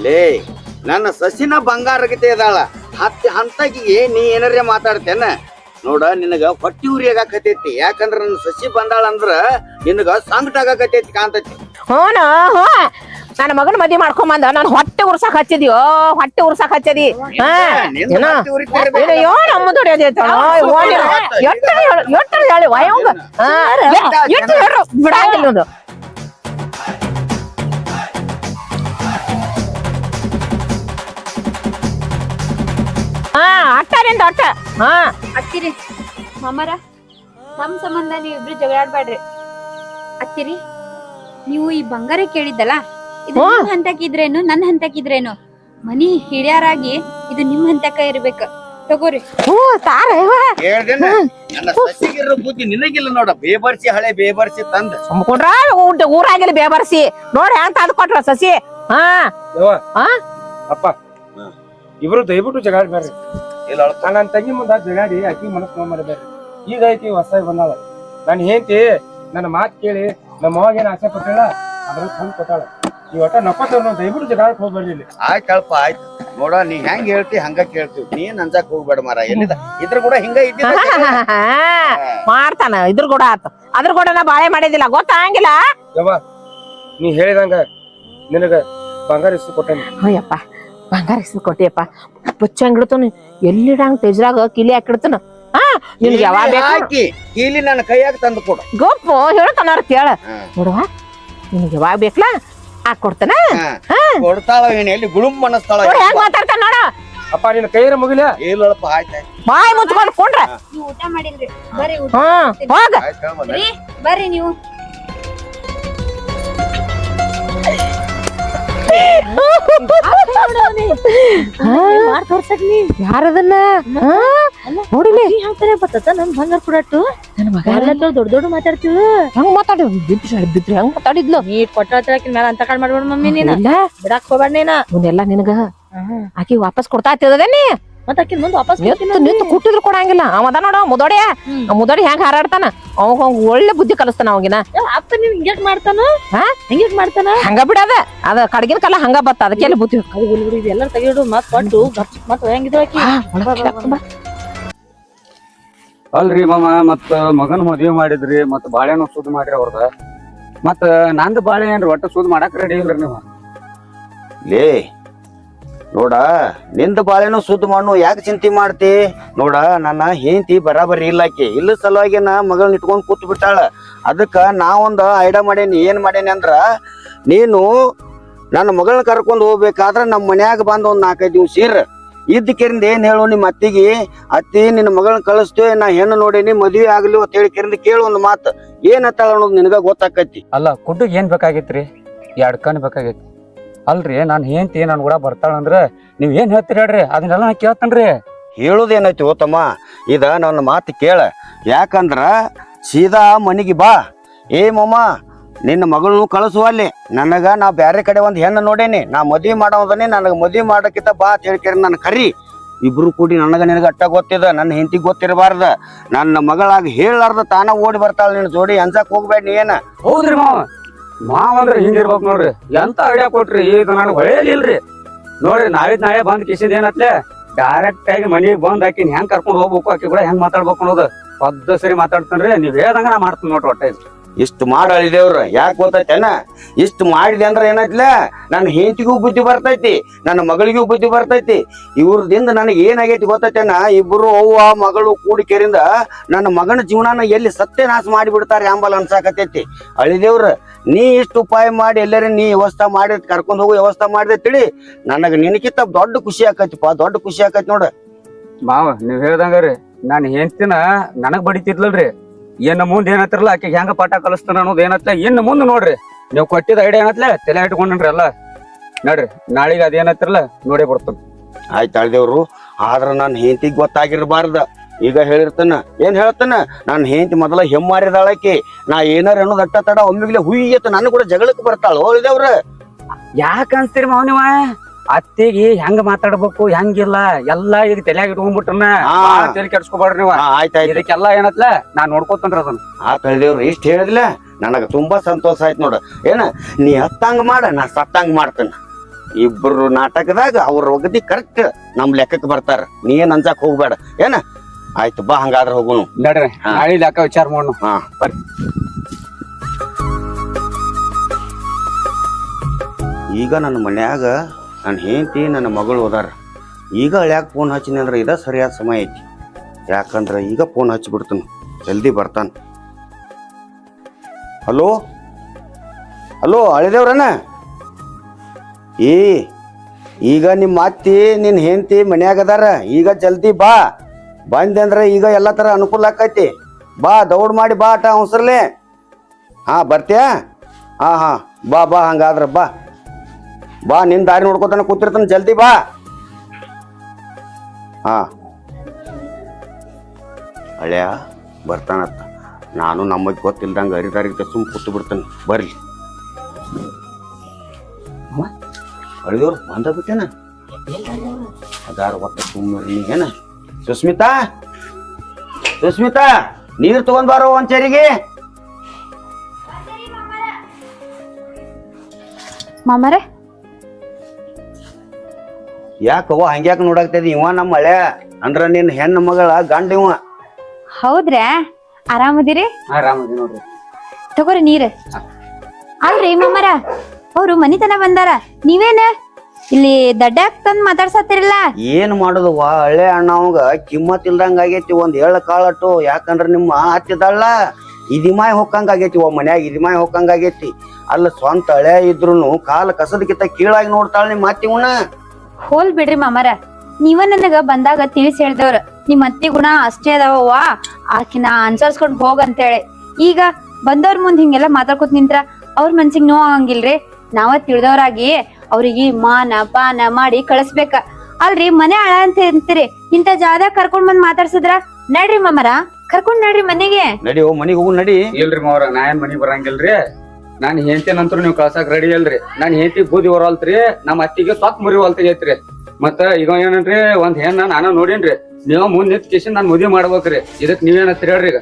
ಲೇ ನನ್ನ ಸಸಿನ ಬಂಗಾರಗತೆ ಇದಾಳ ಹಂತಕಿಗೆ ನೀ ಏನಾರೇ ಮಾತಾಡ್ತೇನ ನೋಡ ನಿನಗ ಹೊಟ್ಟಿ ಉರಿ ಆಗಾಕತೈತಿ ಯಾಕಂದ್ರ ನನ್ನ ಸಸಿ ಬಂದಾಳ ಅಂದ್ರ ನಿನಗ ಸಂಕಟ ಆಗಾಕತೈತಿ ಕಾಂತೈತಿ ಹ್ಞೂ ನನ್ನ ಮಗನ ಮದ್ವಿ ಮಾಡ್ಕೊಂಬಂದ ನಾನು ಹೊಟ್ಟೆ ಉರ್ಸಕ್ ಹಚ್ಚಿದ್ಯೋ ಹೊಟ್ಟೆ ಉರ್ಸಕ್ ಹಚ್ಚದಿ ನಮ್ಮ ದುಡಿಯೋದಿ ಎಟ್ಟು ಹೇಳಿ ವಯಂಗ ಎಷ್ಟು ಹೇಳು ಬಿಡಾಗಿಲ್ಲ ಒಂದು ಅಟ್ಟರಿಂದ ಅಟ್ಟ ಅತ್ತಿರಿ ಮಾಮರ ನಮ್ ಸಂಬಂಧ ನೀವಿಬ್ರು ಜಗಳಾಡ್ಬೇಡ್ರಿ ಅತ್ತಿರಿ ನೀವು ಈ ಬಂಗಾರ ಕೇಳಿದ್ದಲ್ಲ ಇದು ನಿಮ್ ಹಂತಕ್ಕಿದ್ರೇನು ನನ್ ಹಂತಕ್ಕಿದ್ರೇನು ಮನಿ ಹಿರಿಯರಾಗಿ ಇದು ನಿಮ್ ಹಂತಕ್ಕ ಇರ್ಬೇಕ ತಗೋರಿ ನನ್ನ ಸಸಿಗಿರೋ ಬುದ್ಧಿ ನಿನಗಿಲ್ಲ ನೋಡ ಬೇಬರ್ಸಿ ಹಳೆ ಬೇಬರ್ಸಿ ತಂದ ಸುಮ್ಕೊಂಡ್ರ ಊರಾಗಿಲ್ಲ ಬೇಬರ್ಸಿ ನೋಡಿ ಹೆಂಗ್ ತಂದ್ ಕೊಟ್ರ ಸಸಿ ಅಪ್ಪ ಇಬ್ರು ದಯವಿಟ್ಟು ಜಗಾಡ್ಬೇಡ್ರಿ ನನ್ನ ತಂಗಿ ಮುಂದ ಜಗಾಡಿ ಆಕಿ ಮನಸ್ ನೋಡ್ಬೇಡ್ರಿ ಈಗ ಐತಿ ಹೊಸ ಬಂದಾಳ ನಾನು ಹೇಳ್ತಿ ನನ್ನ ಮಾತ್ ಕೇಳಿ ನಮ್ಮ ಅವಾಗ ಏನ್ ಆಸೆ ಪಟ್ಟಿಲ್ಲ ಅದ್ರ ತಂದ್ ಕೊಟ್ಟಾಳ ಈ ಒಟ್ಟ ನಪ್ಪತ್ತವ್ರು ದಯವಿಟ್ಟು ಜಗಾಡಕ್ ಹೋಗ್ಬೇಡ್ರಿ ಇಲ್ಲಿ ಆಯ್ತಲ್ಪ ಆಯ್ತು ನೋಡ ನೀ ಹೆಂಗ್ ಹೇಳ್ತಿ ಹಂಗ ಕೇಳ್ತೀವಿ ನೀನ್ ಅಂಜಾಕ್ ಹೋಗ್ಬೇಡ ಮಾರ ಎಲ್ಲಿದ ಇದ್ರ ಕೂಡ ಹಿಂಗ ಇದ್ದ ಮಾಡ್ತಾನ ಇದ್ರ ಕೂಡ ಆತ ಅದ್ರ ಕೂಡ ನಾ ಬಾಳೆ ಮಾಡಿದಿಲ್ಲ ಗೊತ್ತಾಗಿಲ್ಲ ಯವ್ವ ನೀ ಹೇಳಿದಂಗ ನಿನಗ ಬಂಗಾರ ಇಸ್ತು ಕೊಟ್ಟೇನಿ ಅಯ್ಯಪ್ಪ ಬಂಗಾರ ಇಸ್ತು ಕೊಟ್ಟಿಯಪ್ಪ ಪುಚ್ಚಂಗಿಡ್ತಾನ ಎಲ್ಲಿಡಂಗ್ ತೆಜ್ರಾಗ ಕಿಲಿ ಹಾಕಿಡ್ತಾನ ನಿನ್ಗೆ ಯಾವಾಗ ಬೇಕು ಕೀಲಿ ನನ್ನ ಕೈಯಾಗ ತಂದು ಕೊಡು ಗೊಪ್ಪು ಹೇಳ್ತಾನ ಕೇಳ ನೋಡುವ ನಿನಗೆ ಯಾವಾಗ ಬೇಕಲ್ಲ ಕೊಡ್ತಾನ ಕೊಡ್ತಾಳ ಏನ್ ಎಲ್ಲಿ ಗುಳುಮ್ ಮನಸ್ತಾಳ ಹೆಂಗ್ ಮಾತಾಡ್ತಾನ ನೋಡ ಅಪ್ಪ ನಿನ್ನ ಕೈಯರ ಮುಗಿಲ ಇಲ್ಲಪ್ಪ ಆಯ್ತಾಯ್ತು ಬಾಯಿ ಮುಚ್ಕೊಂಡ್ ಕೊಂಡ್ರ ನೀವು ಊಟ ಮಾಡಿಲ್ರಿ ಬರ್ರಿ ಊಟ ಹೋಗ ಬರ್ರಿ ನೀವು ಯಾರದನ್ನ ನೋಡಿಲಿ ನನ್ ಬಂಗಾರ ಕೊಡಟ್ಟು ನನ್ ಮಗ ದೊಡ್ಡ ದೊಡ್ಡ ಮಾತಾಡ್ತೀವಿ ಹೆಂಗ್ ಮಾತಾಡಿ ಬಿದ್ರಿ ಹೆಂಗ್ ಮಾತಾಡಿದ್ಲು ನೀ ಕೊಟ್ಟಾಕಿನ ಮೇಲೆ ಅಂತ ಕಾಳ್ ಮಾಡ್ಬೇಡ ಮಮ್ಮಿ ನೀನ ಬಿಡಾಕ್ ಹೋಗ್ಬೇಡ ನೀನ ಇವನ್ನೆಲ್ಲ ನಿನಗ ಆಕಿ ವಾಪಸ್ ಕೊಡ್ತಾ ಇರ್ತದೇನಿ ಮತ್ತ ಆಕಿನ ಮುಂದ್ ವಾಪಸ್ ನಿಂತು ಕುಟ್ಟಿದ್ರು ಕೊಡಂಗಿಲ್ಲ ಅವದ ನೋಡ ಮುದೋಡಿಯ ಮುದೋಡಿ ಹೆಂಗ್ ಹಾರಾಡ್ತಾನ ಅವಾಗ ಒಳ್ಳೆ ಬುದ್ಧಿ ಕಲಿಸ್ತಾನ ಅವಾಗಿನ ಅಪ್ಪ ನೀವ್ ಹಿಂಗ್ಯಾಕ್ ಮಾಡ್ತಾನ ಹಿಂಗ್ಯಾಕ್ ಮಾಡ್ತಾನ ಹಂಗ ಬಿಡದ ಅದ ಕಡಗಿನ ಕಲ್ಲ ಹಂಗ ಬತ್ತ ಅದಕ್ಕೆಲ್ಲ ಬುದ್ಧಿ ಎಲ್ಲ ತೆಗಿಡು ಮತ್ ಕೊಟ್ಟು ಮತ್ ಹೆಂಗಿದ್ರು ಆಕಿ ಅಲ್ರಿ ಮಾಮ ಮತ್ತ ಮಗನ್ ಮದ್ವಿ ಮಾಡಿದ್ರಿ ಮತ್ ಬಾಳೆನೂ ಸುದ್ ಮಾಡ್ರಿ ಅವ್ರದ ಮತ್ತ ನಂದ್ ಬಾಳೆ ಏನ್ರಿ ಒಟ್ಟ ಸುದ್ ಮಾಡಾಕ್ ರೆಡಿ ಇಲ್ರಿ ನೀವು ಲೇ ನೋಡ ನಿಂದ ಬಾಳೆನೂ ಸುದ್ದ ಮಾಡು ಯಾಕೆ ಚಿಂತೆ ಮಾಡ್ತಿ ನೋಡ ನನ್ನ ಹೆಂಡತಿ ಬರಾಬರಿ ಇಲ್ಲಾಕಿ ಇಲ್ಲ ಸಲುವಾಗಿ ನಾ ಮಗಳನ್ನ ಇಟ್ಕೊಂಡ್ ಕೂತ್ ಬಿಟ್ಟಾಳ ಅದಕ್ಕ ನಾವೊಂದು ಐಡಿಯಾ ಮಾಡೇನಿ ಏನ್ ಮಾಡೇನಿ ಅಂದ್ರ ನೀನು ನನ್ನ ಮಗಳನ್ನ ಕರ್ಕೊಂಡ್ ಹೋಗ್ಬೇಕಾದ್ರ ನಮ್ಮ ಮನ್ಯಾಗ ಬಂದ್ ಒಂದ್ 4-5 ದಿವ್ಸ ಇದ್ದಕ್ಕಿರಿಂದ ಏನ್ ಹೇಳು ನಿಮ್ಮ ಅತ್ತಿಗೆ ಅತ್ತಿ ನಿನ್ನ ಮಗಳನ್ನ ಕಳಿಸ್ತೇವೆ ನಾ ಹೆಣ್ಣು ನೋಡೇನಿ ಮದ್ವಿ ಆಗ್ಲಿ ಅಂತ ಹೇಳಿ ಕಿರಿಂದ ಕೇಳು ಒಂದ್ ಮಾತು ಏನ್ ಅತ್ತಾಳ ಅನ್ನೋದು ನಿನಗ ಗೊತ್ತಾಕೈತಿ ಅಲ್ಲ ಕುಡ್ಡುಗ್ ಏನ್ ಬೇಕಾಗಿತ್ರಿ 2 ಕಣ್ ಬೇಕಾಗೈತಿ ಅಲ್ರಿ ನಾನ್ ಹೆಂಡತಿ ನನ್ ಕೂಡ ಬರ್ತಾಳಂದ್ರ ನೀವ್ ಏನ್ ಹೇಳ್ತೀರಿ ಹೇಳ್ರಿ ಅದನ್ನೆಲ್ಲ ನಾ ಕೇಳ್ತೇನ್ರಿ ಹೇಳುದೇನೈತಿ ಓತಮ್ಮ ಇದ ನನ್ನ ಮಾತು ಕೇಳ ಯಾಕಂದ್ರ ಸೀದಾ ಮನಿಗೆ ಬಾ ಏ ಮಮ್ಮ ನಿನ್ನ ಮಗಳನ್ನೂ ಕಳಿಸುವಲ್ಲಿ ನನಗ ನಾ ಬ್ಯಾರೆ ಕಡೆ ಒಂದ್ ಹೆಣ್ಣು ನೋಡೇನಿ ನಾ ಮದ್ವಿ ಮಾಡೋದನ್ನೇ ನನಗ ಮದ್ವಿ ಮಾಡಕ್ಕಿಂತ ಬಾ ಅಂತ ಹೇಳ್ಕೇರಿ ನನ್ನ ಕರಿ ಇಬ್ರು ಕೂಡಿ ನನಗ ನಿನಗ ಅಟ್ಟ ಗೊತ್ತಿದ ನನ್ನ ಹೆಂಡತಿಗೆ ಗೊತ್ತಿರಬಾರ್ದ ನನ್ನ ಮಗಳಾಗಿ ಹೇಳಾರ್ದ ತಾನ ಓಡಿ ಬರ್ತಾಳ ನಿನ್ನ ಜೋಡಿ ಅಂಜಾಕ್ ಹೋಗ್ಬೇಡ ನೀ ಏನ ಹೌದ್ರಿ ಮಾವ ಅಂದ್ರ ಹಿಂಗಿರ್ಬೇಕು ನೋಡ್ರಿ ಎಂತ ಐಡಿಯಾ ಕೊಟ್ರಿ ಈಗ ನನಗ್ ಹೊಳೆಯಲಿಲ್ರಿ ನೋಡ್ರಿ ನಾಳೆ ಬಂದ್ ಕಿಸಿದ್ ಏನತ್ಲೆ ಡೈರೆಕ್ಟ್ ಆಗಿ ಮನಿಗೆ ಬಂದ್ ಆಕಿನ್ ಹೆಂಗ್ ಕರ್ಕೊಂಡ್ ಹೋಗ್ಬೇಕು ಆಕಿ ಕೂಡ ಹೆಂಗ್ ಮಾತಾಡ್ಬೇಕು ಅನ್ನೋದು ಪದ್ದ ಸರಿ ಮಾತಾಡ್ತಾನ್ರಿ ನೀವ್ ಹೇಳ್ದಂಗ ನಾ ಮಾಡ್ತೀನಿ ನೋಡ್ರಿ ಒಟ್ಟ ಇಷ್ಟು ಮಾಡಳಿದೇವ್ರ ಯಾಕೆ ಗೊತ್ತೈತೇನ ಇಷ್ಟು ಮಾಡಿದೆ ಅಂದ್ರ ಏನೈತ್ಲ ನನ್ನ ಹೆಂಡತಿಗೂ ಬುದ್ಧಿ ಬರ್ತೈತಿ ನನ್ನ ಮಗಳಿಗೂ ಬುದ್ಧಿ ಬರ್ತೈತಿ ಇವ್ರದಿಂದ ನನಗೆ ಏನಾಗೈತಿ ಗೊತ್ತೈತೇನ ಇಬ್ರು ಅವ್ವ ಮಗಳು ಕೂಡಿಕೆರಿಂದ ನನ್ನ ಮಗನ ಜೀವನಾನ ಎಲ್ಲಿ ಸತ್ಯನಾಶ ಮಾಡಿಬಿಡ್ತಾರೆ ಅಂಬಲ್ ಅನ್ಸಾಕತೈತಿ ಅಳಿದೇವ್ರ ನೀ ಇಷ್ಟು ಉಪಾಯ ಮಾಡಿ ಎಲ್ಲರೂ ನೀ ವ್ಯವಸ್ಥೆ ಮಾಡಿ ಕರ್ಕೊಂಡ್ ಹೋಗೋ ವ್ಯವಸ್ಥೆ ಮಾಡಿದೆ ತಿಳಿ ನನಗ ನಿನಕಿಂತ ದೊಡ್ಡ ಖುಷಿ ಆಕೈತಿಪ್ಪ ದೊಡ್ಡ ಖುಷಿ ಆಕೈತಿ ನೋಡ ಮಾವ ನೀವ್ ಹೇಳ್ದಂಗ್ರಿ ನಾನ್ ಹೆಂಡ್ತಿನ ನನಗ್ ಬಡಿತಿದ್ಲಲ್ರಿ ಇನ್ನು ಮುಂದೆ ಏನತ್ತಿರಲ್ಲ ಆಕೆ ಹೆಂಗ ಪಾಠ ಕಲಿಸ್ತಾನ ಅನ್ನೋದು ಏನತ್ಲ ಇನ್ನು ಮುಂದೆ ನೋಡ್ರಿ ನೀವು ಕೊಟ್ಟಿದ ಐಡಿಯಾ ಏನತ್ಲೆ ತಲೆ ಇಟ್ಕೊಂಡ್ರಿ ಎಲ್ಲ ನೋಡ್ರಿ ನಾಳಿಗೆ ಅದೇನತ್ತಿರಲ್ಲ ನೋಡೇ ಬಿಡ್ತಾನ ಆಯ್ತು ಅಳಿದೇವ್ರು ಆದ್ರ ನನ್ನ ಹೆಂಡತಿಗೆ ಗೊತ್ತಾಗಿರ್ಬಾರ್ದ ಈಗ ಹೇಳಿರ್ತಾನ ಏನ್ ಹೇಳ್ತಾನ ನನ್ನ ಹೆಂಡತಿ ಮೊದಲ ಹೆಮ್ಮಾರಿದಾಳಕಿ ನಾ ಏನಾರ ಅನ್ನೋದು ಅಟ್ಟ ತಡ ಒಮ್ಮಿಗ್ಲೆ ಹುಯ್ಯತ್ತ ನಾನು ಕೂಡ ಜಗಳಕ್ಕೆ ಬರ್ತಾಳ ಹೋಳಿದೇವ್ರ ಯಾಕ ಅನ್ಸ್ತೀರಿ ಮಾವ ನೀವ ಅತ್ತಿಗೆ ಹೆಂಗ ಮಾತಾಡ್ಬೇಕು ಹೆಂಗಿಲ್ಲ ಎಲ್ಲಾ ಈಗ ತಲೆಯಾಗ ಇಟ್ಕೊಂಡ್ಬಿಟ್ರನ್ನ ತಲೆ ಕೆಡ್ಸ್ಕೊಬಾಡ್ರಿ ನೀವ ಆಯ್ತಾಯ್ತು ಇದಕ್ಕೆಲ್ಲ ಏನತ್ಲ ನಾನ್ ನೋಡ್ಕೋತನ್ರಿ ಅದನ್ನ ಆ ತಳಿದೇವ್ರು ಇಷ್ಟ ಹೇಳಿದ್ಲ ನನಗ ತುಂಬಾ ಸಂತೋಷ ಆಯ್ತು ನೋಡ ಏನ ನೀ ಹತ್ತಂಗ ಮಾಡ ನಾ ಸತ್ತಂಗ ಮಾಡ್ತೇನೆ ಇಬ್ರು ನಾಟಕದಾಗ ಅವ್ರ ಒಗದಿ ಕರೆಕ್ಟ್ ನಮ್ ಲೆಕ್ಕಕ್ಕೆ ಬರ್ತಾರ. ನೀ ಏನ್ ಅನ್ಸಕ್ ಹೋಗ್ಬೇಡ ಏನ. ಆಯ್ತು ಬಾ, ಹಂಗಾದ್ರ ಹೋಗುನು. ನಡ್ರಿ ನಾಳೆ ಯಾಕ ವಿಚಾರ ಮಾಡೋಣ. ಹಾ ಬರ್ರಿ. ಈಗ ನನ್ನ ಮನ್ಯಾಗ ನನ್ನ ಹೆಂಡತಿ ನನ್ನ ಮಗಳು ಹೋದಾರ. ಈಗ ಹಳ್ಯಾಕ ಫೋನ್ ಹಚ್ಚಿನಿ ಅಂದ್ರೆ ಇದ ಸರಿಯಾದ ಸಮಯ ಐತಿ. ಯಾಕಂದ್ರೆ ಈಗ ಫೋನ್ ಹಚ್ಚಿಬಿಡ್ತಾನ, ಜಲ್ದಿ ಬರ್ತಾನ. ಹಲೋ ಹಲೋ ಅಳಿದೇವ್ರನ? ಈಗ ನಿಮ್ಮ ಅತ್ತಿ ನಿನ್ನ ಹೆಂಡತಿ ಮನ್ಯಾಗ ಅದಾರ. ಈಗ ಜಲ್ದಿ ಬಾ. ಬಂದೆ ಅಂದ್ರೆ ಈಗ ಎಲ್ಲ ತರ ಅನುಕೂಲ ಆಕೈತಿ. ಬಾ, ದೌಡ್ ಮಾಡಿ ಬಾ ಅಟ ಅವಸರ್ಲೆ. ಹಾ ಬರ್ತೀಯಾ? ಹಾ ಹಾ ಬಾ ಬಾ, ಹಂಗಾದ್ರ ಬಾ ಬಾ. ನಿನ್ ದಾರಿ ನೋಡ್ಕೊತಾನ ಕೂತಿರ್ತಾನ, ಜಲ್ದಿ ಬಾ. ಹಾ ಹಳ್ಯಾ ಬರ್ತಾನತ್ತ. ನಾನು ನಮಗೆ ಗೊತ್ತಿಲ್ದಂಗ ಅರಿದಾರಿಗೆ ಸುಮ್ ಕೂತು ಬಿಡ್ತಾನೆ. ಬರ್ಲಿ ಅಳಿದವ್ರು ಬಂದ ಬಿಟ್ಟೇನ ಅದಾರ ಒಟ್ಟ ಸುಮ್ಮನೆ ಏನ. ಸುಸ್ಮಿತಾ, ಸುಸ್ಮಿತಾ, ನೀರ್ ತಗೊಂಡ್ ಬಾರೋ ಒಂಚರಿಗೆ. ಮಾಮರೆ ಯಾಕವ್ವ ಹಂಗ್ಯಾಕ ನೋಡಾಕ್ತದಿ? ಇವ ನಮ್ಮ ಹಳೆ ಅಂದ್ರ ನಿನ್ ಹೆಣ್ಣು ಮಗಳ ಗಂಡ ಇವ. ಹೌದ್ರಾ? ಆರಾಮದಿರಿ? ಆರಾಮದಿ ನೋಡ್ರಿ. ತಗೋರಿ ನೀರ್. ಅಲ್ರಿ ಮಾಮರ, ಅವ್ರು ಮನಿತನ ಬಂದಾರ, ನೀವೇನ ಇಲ್ಲಿ ದಡ್ಡಾಕ್ ತಂದ್ ಮಾತಾಡ್ಸತ್ತಿರಲ್ಲ? ಏನ್ ಮಾಡುದವ್ವ, ಹಳೆ ಅಣ್ಣ ಅವಂಗ ಕಿಮ್ಮತ್ ಇಲ್ದಂಗ ಆಗೈತಿ. ಒಂದ್ ಹೇಳ ಕಾಳಟ್ಟು. ಯಾಕಂದ್ರ ನಿಮ್ಮ ಹತ್ತಿದಳ್ಳ ಇದಿಮಾಯ್ ಹೊಕ್ಕಂಗ ಆಗೈತಿ. ಮನ್ಯಾಗ ಇದಿಮಾಯ್ ಹೊಕ್ಕಂಗ ಆಗೈತಿ. ಅಲ್ಲ ಸ್ವಂತ ಹಳೆ ಇದ್ರುನು ಕಾಲ ಕಸದಕ್ಕಿಂತ ಕೀಳಾಗಿ ನೋಡ್ತಾಳ ನಿಮ್ಮ ಅತ್ತಿಗುಣ. ಹೋಲ್ ಬಿಡ್ರಿ ಮಾಮರ, ನೀವ ನನಗ ಬಂದಾಗ ತಿಳಿಸಿ ಹೇಳ್ದವ್ರ ನಿಮ್ ಅತ್ತಿ ಗುಣ ಅಷ್ಟೇ ಅದಾವ, ಆಕಿನ ಅನ್ಸರ್ಸ್ಕೊಂಡ್ ಹೋಗಂತೇಳಿ. ಈಗ ಬಂದವ್ರ ಮುಂದ್ ಹಿಂಗೆಲ್ಲ ಮಾತಾಡ್ಕೊತ ನಿಂತ್ರ ಅವ್ರ ಮನ್ಸಿಗೆ ನೋವು ಆಗಂಗಿಲ್ರಿ. ನಾವ ತಿಳಿದವ್ರಾಗಿ ಅವ್ರಿಗೆ ಮಾನ ಪಾನ ಮಾಡಿ ಕಳಿಸ್ಬೇಕ ಅಲ್ರಿ. ಮನೆ ಆಳ ಅಂತ ಅಂತೀರಿ, ಇಂತ ಜಾಗ ಕರ್ಕೊಂಡ್ ಬಂದ್ ಮಾತಾಡ್ಸಿದ್ರ ನಡ್ರಿ ಮಾಮರ, ಕರ್ಕೊಂಡ್ ನಡ್ರಿ ಮನೆಗೆ. ನಡಿ ಮನಿಗ್ ಹೋಗು ನಡಿ. ಇಲ್ರಿ ಮಾವ್ರ, ನಾ ಏನ್ ಮನಿಗ್ ಬರಂಗಿಲ್ರಿ. ನಾನ್ ಹೆಂಡತಿ ನಂತರ ನೀವ್ ಕಳ್ಸಾಕ್ ರೆಡಿ ಅಲ್ರಿ. ನಾನ್ ಹೆಂಡತಿ ಬೂದಿ ಹೊರಲ್ತ್ರಿ, ನಮ್ಮ ಅತ್ತಿಗೆ ಸೊಕ್ ಮುರಿ ಹೊಲ್ತೈತ್ರಿ. ಮತ್ತ ಈಗ ಏನನ್ರಿ, ಒಂದ್ ಹೆಣ್ಣ ನಾನ ನೋಡೇನ್ರಿ. ನೀವ್ ಮುಂದ್ ನಿಂತ್ ಕಿಶನ್ ನಾನ್ ಮದ್ವಿ ಮಾಡ್ಬೇಕ್ರಿ. ಇದಕ್ ನೀವೇನತ್ರಿ ಹೇಳ್ರಿ? ಈಗ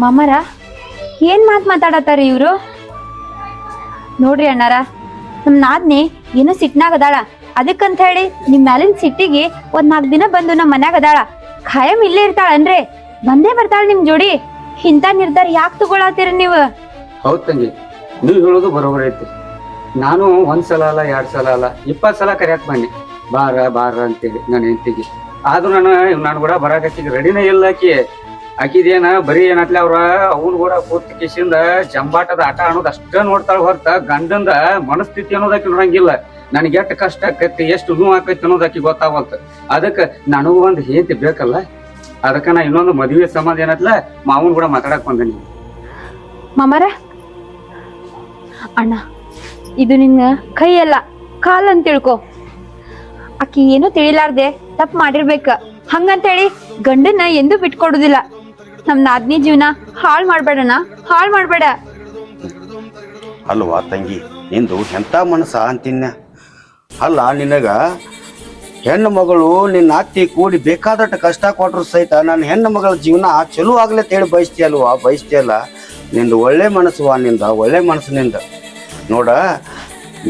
ಮಾಮರ ಏನ್ ಮಾತಾಡತ್ತಾರ ಇವ್ರು? ನೋಡ್ರಿ ಅಣ್ಣಾರ, ನಮ್ ನಾದ್ನಿ ಏನೋ ಸಿಟ್ನಾಗ ಅದಾಳ. ಅದಕ್ಕಂತ ಹೇಳಿ ನಿಮ್ ಮ್ಯಾಲಿನ ಸಿಟ್ಟಿಗೆ ಒಂದ್ 4 ದಿನ ಬಂದು ನಮ್ ಮನ್ಯಾಗ ಅದಾಳ. ಖಾಯಂ ಇಲ್ಲೇ ಇರ್ತಾಳನ್ರಿ, ಬಂದೇ ಬರ್ತಾಳ ನಿಮ್ ಜೋಡಿ. ಇಂತ ನಿರ್ಧಾರ ಯಾಕೆ ತಗೊಳತ್ತೀರ ನೀವು? ಹೌದ್ ತಂಗಿ, ನೀವ್ ಹೇಳೋದು ಬರೋಬರ್ ಐತಿ. ನಾನು 1 ಸಲ ಅಲ್ಲ 2 ಸಲ ಅಲ್ಲ 20 ಸಲ ಕರ್ಯಾಕ್ ಬನ್ನಿ, ಬಾರ ಬಾರ ಅಂತೇಳಿ ನನ್ನ ಹೆಂಡತಿಗೆ. ಆದ್ರೂ ನಾನು ಕೂಡ ಬರಾಕತ್ತಿಗೆ ರೆಡಿನೇ ಇಲ್ಲ. ಆಕಿದೇನ ಬರೀ ಏನತ್ಲೆ ಅವ್ರ ಅವ್ನ ಕೂಡ ಕೂತ್ ಕಿಶಿಂದ ಜಂಬಾಟದ ಆಟ ಅನ್ನೋದು ಅಷ್ಟ ನೋಡ್ತಾಳ ಹೊರತ ಗಂಡಂದ ಮನಸ್ಥಿತಿ ಅನ್ನೋದಕ್ಕೆ ನೋಡಂಗಿಲ್ಲ. ನನಗೆ ಎಷ್ಟು ಕಷ್ಟ ಆಕೈತಿ, ಎಷ್ಟು ನೋವು ಆಕೈತಿ ಅನ್ನೋದಕ್ಕೆ ಗೊತ್ತಾಗಲ್ತ. ಅದಕ್ಕೆ ನನಗೂ ಒಂದು ಹೆಂಡತಿ ಬೇಕಲ್ಲ. ಅದಕ್ಕ ನಾ ಇನ್ನೊಂದು ಮದುವೆ ಸಂಬಂಧ ಏನತ್ಲ ಮಾವನ್ ಕೂಡ ಮಾತಾಡಕ್ ಬಂದನಿ. ಮಾಮರ ಅಣ್ಣ, ಇದು ನಿನ್ನ ಕೈ ಅಲ್ಲ ಕಾಲ್ ಅಂತ ತಿಳ್ಕೊ. ಆಕಿ ಏನು ತಿಳಿಲಾರ್ದೆ ತಪ್ಪು ಮಾಡಿರ್ಬೇಕ. ಹಂಗಂತೇಳಿ ಗಂಡನ್ನ ಎಂದೂ ಬಿಟ್ಕೊಡುದಿಲ್ಲ. ನಮ್ ನಾದ್ನಿ ಜೀವನ ಹಾಳ್ ಮಾಡ್ಬೇಡಣ್ಣ, ಹಾಳ್ ಮಾಡ್ಬೇಡ. ಅಲ್ವಾ ತಂಗಿ, ನಿಂದು ಎಂತ ಮನಸ್ಸ ಅಂತಿನ್ನ. ಅಲ್ಲ ನಿನಗ ಹೆಣ್ಣು ಮಗಳು ನಿನ್ನ ಅತ್ತಿ ಕೂಡಿ ಬೇಕಾದಟ್ಟು ಕಷ್ಟ ಕೊಟ್ರು ಸಹಿತ ನನ್ನ ಹೆಣ್ಣು ಮಗಳ ಜೀವನ ಚಲೋ ಆಗ್ಲೇ ತೇಳಿ ಬಯಸ್ತೀಯಲ್ವಾ? ಬಯಸ್ತೀಯಲ್ಲ. ನಿಂದು ಒಳ್ಳೆ ಮನಸ್ಸುವಾ, ನಿಂದ ಒಳ್ಳೆ ಮನಸ್ಸು ನಿಂದ. ನೋಡ,